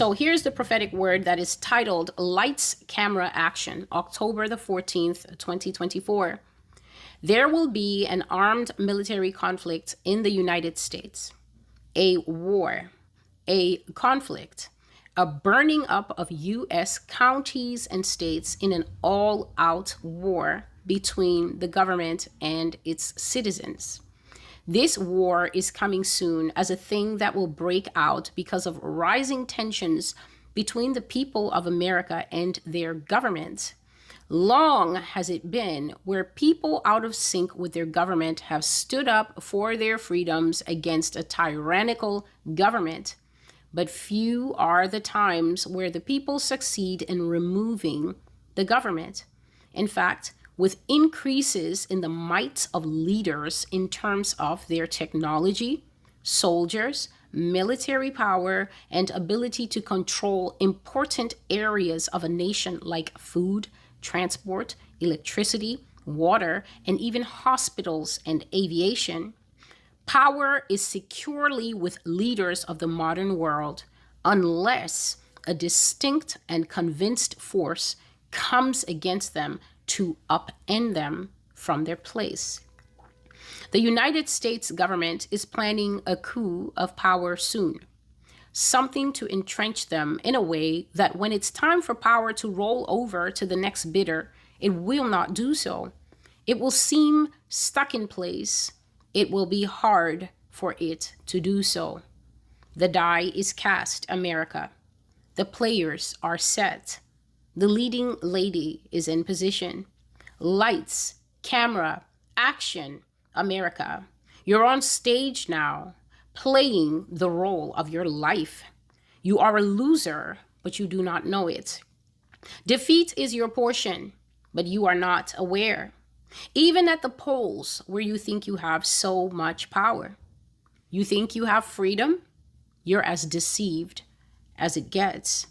So here's the prophetic word that is titled Lights, Camera, Action, October the 14th, 2024. There will be an armed military conflict in the United States, a war, a conflict, a burning up of U.S. counties and states in an all-out war between the government and its citizens. This war is coming soon as a thing that will break out because of rising tensions between the people of America and their government. Long has it been where people out of sync with their government have stood up for their freedoms against a tyrannical government. But few are the times where the people succeed in removing the government. In fact, with increases in the might of leaders in terms of their technology, soldiers, military power, and ability to control important areas of a nation like food, transport, electricity, water, and even hospitals and aviation, power is securely with leaders of the modern world unless a distinct and convinced force comes against them to upend them from their place. The United States government is planning a coup of power soon, something to entrench them in a way that when it's time for power to roll over to the next bidder, it will not do so. It will seem stuck in place. It will be hard for it to do so. The die is cast, America. The players are set. The leading lady is in position. Lights, camera, action, America. You're on stage now, playing the role of your life. You are a loser, but you do not know it. Defeat is your portion, but you are not aware. Even at the polls where you think you have so much power, you think you have freedom, you're as deceived as it gets.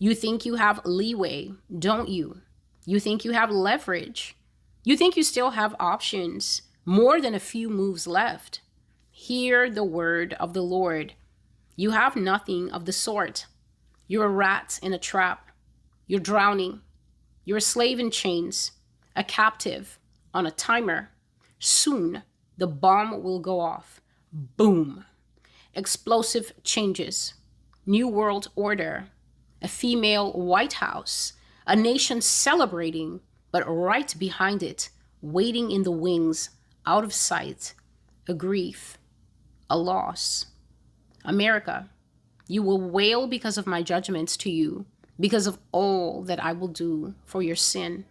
You think you have leeway, don't you? You think you have leverage. You think you still have options, more than a few moves left. Hear the word of the Lord. You have nothing of the sort. You're a rat in a trap. You're drowning. You're a slave in chains, a captive on a timer. Soon the bomb will go off. Boom. Explosive changes. New world order. A female White House, a nation celebrating, but right behind it, waiting in the wings, out of sight, a grief, a loss. America, you will wail because of my judgments to you, because of all that I will do for your sin.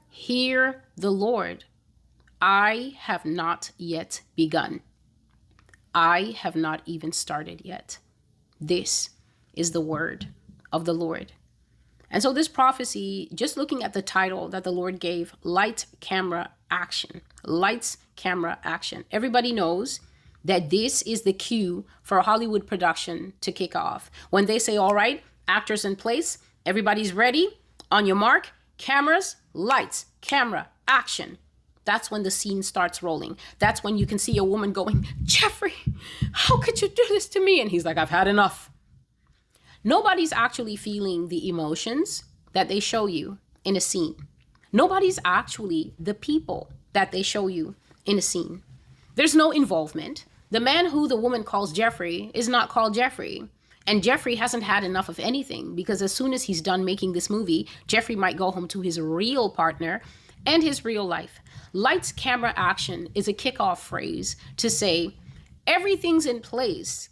Hear the Lord. I have not yet begun. I have not even started yet. This is the word of the Lord. And so this prophecy, just looking at the title that the Lord gave, Light, Camera, Action. Lights, Camera, Action. Everybody knows that this is the cue for a Hollywood production to kick off. When they say, all right, actors in place, everybody's ready, on your mark, cameras, lights, camera, action. That's when the scene starts rolling. That's when you can see a woman going, Jeffrey, how could you do this to me? And he's like, I've had enough. Nobody's actually feeling the emotions that they show you in a scene. Nobody's actually the people that they show you in a scene. There's no involvement. The man who the woman calls Jeffrey is not called Jeffrey. And Jeffrey hasn't had enough of anything because as soon as he's done making this movie, Jeffrey might go home to his real partner and his real life. Lights, camera, action is a kickoff phrase to say everything's in place.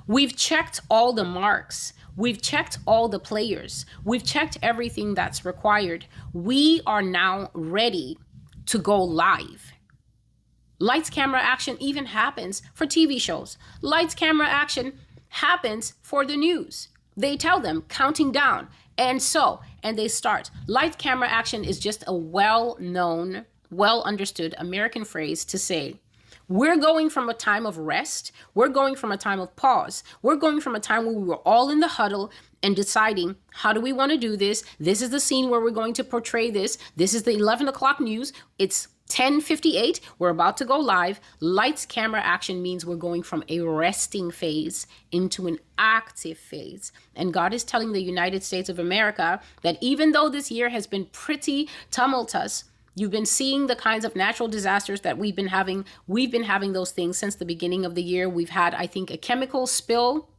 We've checked all the marks. We've checked all the players. We've checked everything that's required. We are now ready to go live. Lights, camera, action even happens for TV shows. Lights, camera, action happens for the news. They tell them counting down. And they start. Light, camera, action is just a well-known, well-understood American phrase to say, we're going from a time of rest. We're going from a time of pause. We're going from a time where we were all in the huddle and deciding, how do we want to do this? This is the scene where we're going to portray this. This is the 11 o'clock news. It's 10:58, we're about to go live. Lights, camera, action means we're going from a resting phase into an active phase. And God is telling the United States of America that even though this year has been pretty tumultuous, you've been seeing the kinds of natural disasters that we've been having. We've been having those things since the beginning of the year. We've had, I think, a chemical spill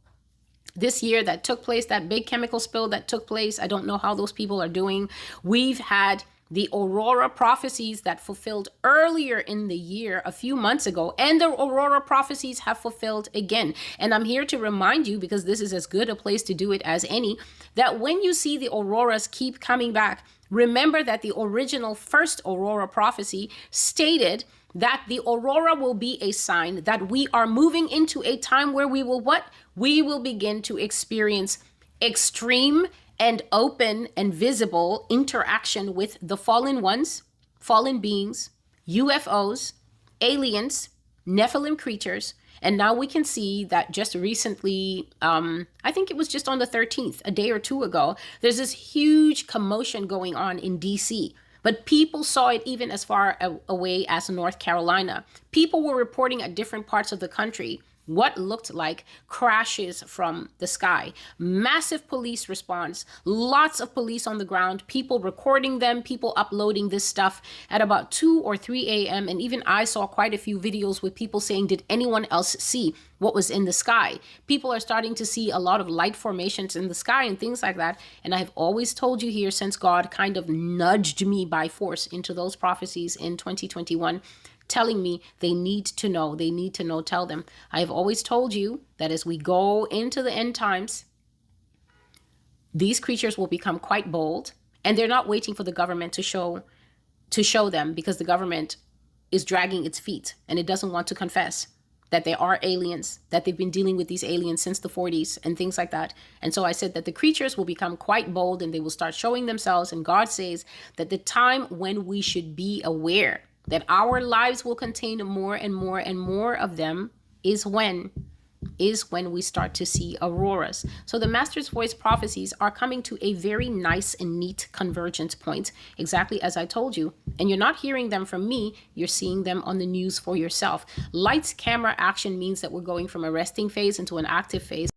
this year that took place, that big chemical spill that took place. I don't know how those people are doing. We've had the aurora prophecies that fulfilled earlier in the year, a few months ago, and the aurora prophecies have fulfilled again. And I'm here to remind you, because this is as good a place to do it as any, that when you see the auroras keep coming back, remember that the original first aurora prophecy stated that the aurora will be a sign that we are moving into a time where we will what? We will begin to experience extreme and open and visible interaction with the fallen ones, fallen beings, UFOs, aliens, Nephilim creatures. And now we can see that just recently, I think it was just on the 13th, a day or two ago, there's this huge commotion going on in DC. But people saw it even as far away as North Carolina. People were reporting at different parts of the country what looked like crashes from the sky. Massive police response, lots of police on the ground, people recording them, people uploading this stuff at about 2 or 3 a.m. And even I saw quite a few videos with people saying, did anyone else see what was in the sky? People are starting to see a lot of light formations in the sky and things like that. And I've always told you here, since God kind of nudged me by force into those prophecies in 2021, telling me they need to know, tell them. I have always told you that as we go into the end times, these creatures will become quite bold, and they're not waiting for the government to show them, because the government is dragging its feet and it doesn't want to confess that they are aliens, that they've been dealing with these aliens since the 40s and things like that. And so I said that the creatures will become quite bold and they will start showing themselves. And God says that the time when we should be aware that our lives will contain more and more and more of them is when we start to see auroras. So the Master's Voice prophecies are coming to a very nice and neat convergence point, exactly as I told you. And you're not hearing them from me, you're seeing them on the news for yourself. Lights, camera, action means that we're going from a resting phase into an active phase.